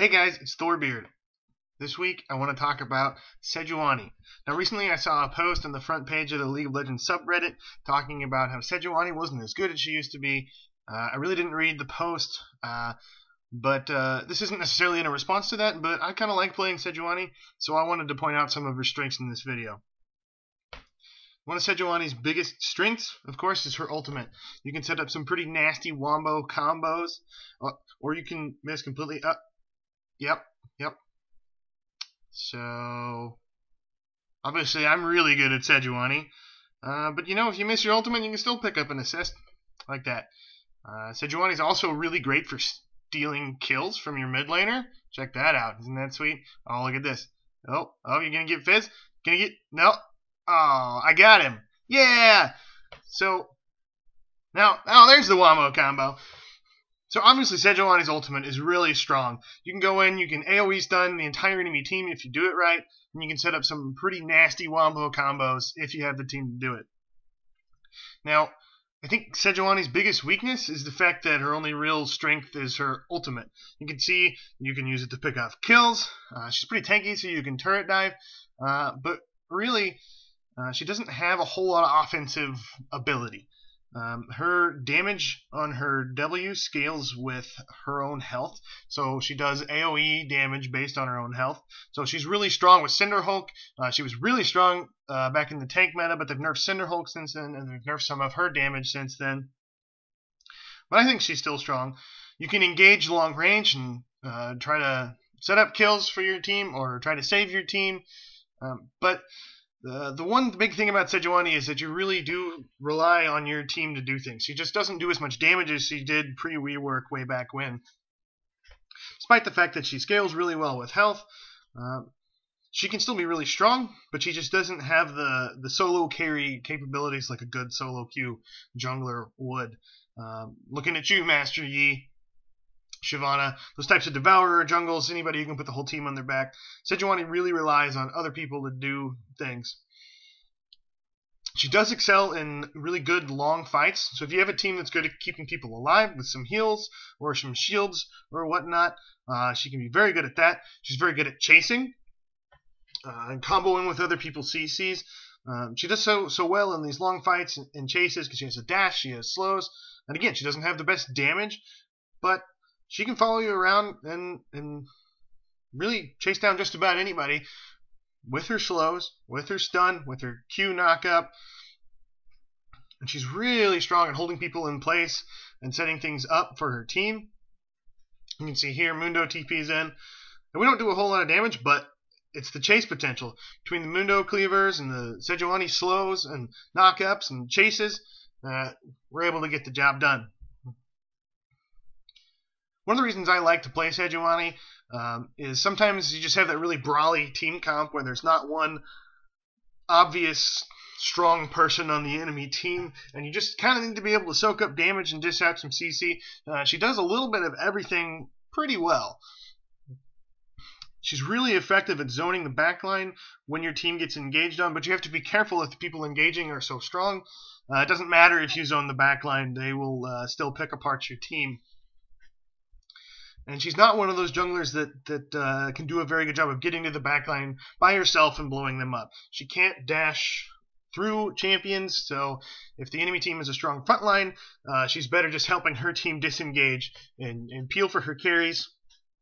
Hey guys, it's Thorbeard. This week I want to talk about Sejuani. Now recently I saw a post on the front page of the League of Legends subreddit talking about how Sejuani wasn't as good as she used to be. I really didn't read the post, but this isn't necessarily in a response to that, but I kind of like playing Sejuani, so I wanted to point out some of her strengths in this video. One of Sejuani's biggest strengths, of course, is her ultimate. You can set up some pretty nasty wombo combos, or you can miss completely. Yep. So, obviously, I'm really good at Sejuani. But, if you miss your ultimate, you can still pick up an assist like that. Sejuani's also really great for stealing kills from your mid laner. Check that out. Isn't that sweet? Oh, look at this. Oh, you're going to get Fizz? No. Oh, I got him. Yeah! So, now, there's the Wombo combo. So obviously Sejuani's ultimate is really strong. You can go in, you can AoE stun the entire enemy team if you do it right, and you can set up some pretty nasty wombo combos if you have the team to do it. Now, I think Sejuani's biggest weakness is the fact that her only real strength is her ultimate. You can see you can use it to pick off kills. She's pretty tanky, so you can turret dive, but really she doesn't have a whole lot of offensive ability. Her damage on her W scales with her own health, so she does AoE damage based on her own health. So she's really strong with Cinderhulk. She was really strong back in the tank meta, but they've nerfed Cinderhulk since then, and they've nerfed some of her damage since then. But I think she's still strong. You can engage long range and try to set up kills for your team or try to save your team, but the one big thing about Sejuani is that you really do rely on your team to do things. She just doesn't do as much damage as she did pre-rework way back when. Despite the fact that she scales really well with health, she can still be really strong, but she just doesn't have the solo carry capabilities like a good solo queue jungler would. Looking at you, Master Yi, Shyvana, those types of devourer jungles, anybody who can put the whole team on their back. Sejuani really relies on other people to do things. She does excel in really good long fights, so if you have a team that's good at keeping people alive with some heals or some shields or whatnot, she can be very good at that. She's very good at chasing and comboing with other people's CCs. She does so well in these long fights and chases because she has a dash, she has slows, and again, she doesn't have the best damage, but she can follow you around and really chase down just about anybody with her slows, with her stun, with her Q knockup. And she's really strong at holding people in place and setting things up for her team. You can see here Mundo TP's in. And we don't do a whole lot of damage, but it's the chase potential. Between the Mundo cleavers and the Sejuani slows and knockups and chases, we're able to get the job done. One of the reasons I like to play Sejuani is sometimes you just have that really brawly team comp where there's not one obvious strong person on the enemy team, and you just kind of need to be able to soak up damage and dish out some CC. She does a little bit of everything pretty well. She's really effective at zoning the backline when your team gets engaged on, but you have to be careful if the people engaging are so strong. It doesn't matter if you zone the backline, they will still pick apart your team. And she's not one of those junglers that can do a very good job of getting to the backline by herself and blowing them up. She can't dash through champions, so if the enemy team is a strong frontline, she's better just helping her team disengage and peel for her carries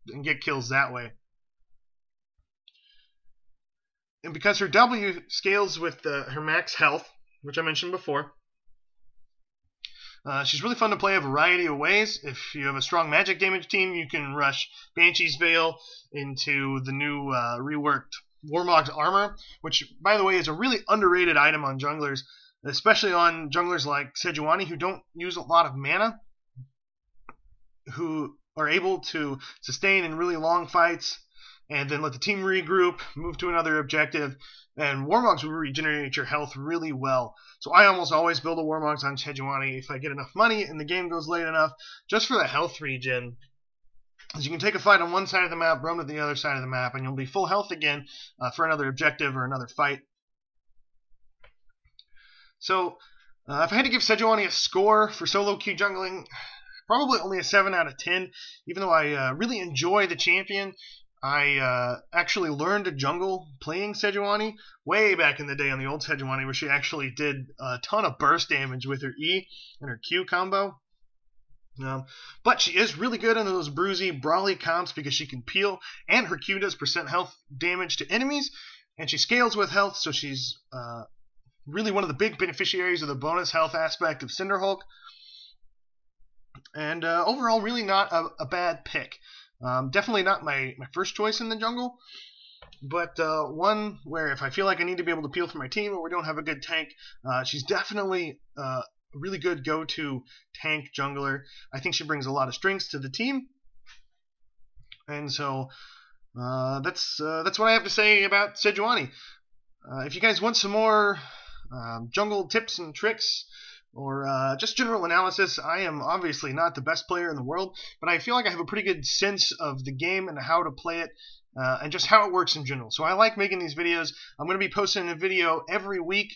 and get kills that way. And because her W scales with her max health, which I mentioned before, she's really fun to play a variety of ways. If you have a strong magic damage team, you can rush Banshee's Veil into the new reworked Warmog's Armor, which, by the way, is a really underrated item on junglers, especially on junglers like Sejuani, who don't use a lot of mana, who are able to sustain in really long fights and then let the team regroup, move to another objective, and Warmogs will regenerate your health really well. So I almost always build a Warmogs on Sejuani if I get enough money and the game goes late enough, just for the health regen. As you can take a fight on one side of the map, roam to the other side of the map, and you'll be full health again for another objective or another fight. So if I had to give Sejuani a score for solo queue jungling, probably only a 7 out of 10, even though I really enjoy the champion. I actually learned to jungle playing Sejuani way back in the day on the old Sejuani, where she actually did a ton of burst damage with her E and her Q combo. But she is really good in those bruisey, brawly comps because she can peel, and her Q does % health damage to enemies, and she scales with health, so she's really one of the big beneficiaries of the bonus health aspect of Cinderhulk. And overall, really not a bad pick. Definitely not my first choice in the jungle, but one where if I feel like I need to be able to peel for my team or we don't have a good tank, she's definitely a really good go-to tank jungler. I think she brings a lot of strengths to the team, and so that's what I have to say about Sejuani. If you guys want some more jungle tips and tricks, or just general analysis, I am obviously not the best player in the world, but I feel like I have a pretty good sense of the game and how to play it, and just how it works in general. So I like making these videos. I'm going to be posting a video every week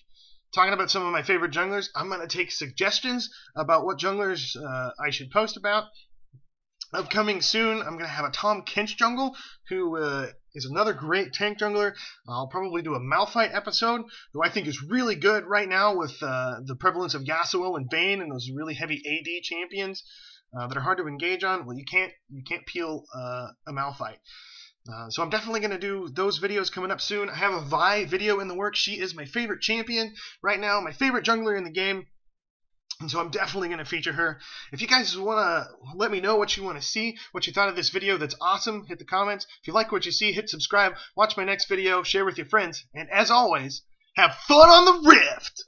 talking about some of my favorite junglers. I'm going to take suggestions about what junglers I should post about. Upcoming soon, I'm going to have a Tom Kench jungle, who is another great tank jungler. I'll probably do a Malphite episode, who I think is really good right now with the prevalence of Yasuo and Vayne and those really heavy AD champions that are hard to engage on. Well, you can't peel a Malphite. So I'm definitely going to do those videos coming up soon. I have a Vi video in the works. She is my favorite champion right now, my favorite jungler in the game. And so I'm definitely going to feature her. If you guys want to let me know what you want to see, what you thought of this video, that's awesome. Hit the comments. If you like what you see, hit subscribe. Watch my next video. Share with your friends. And as always, have fun on the Rift!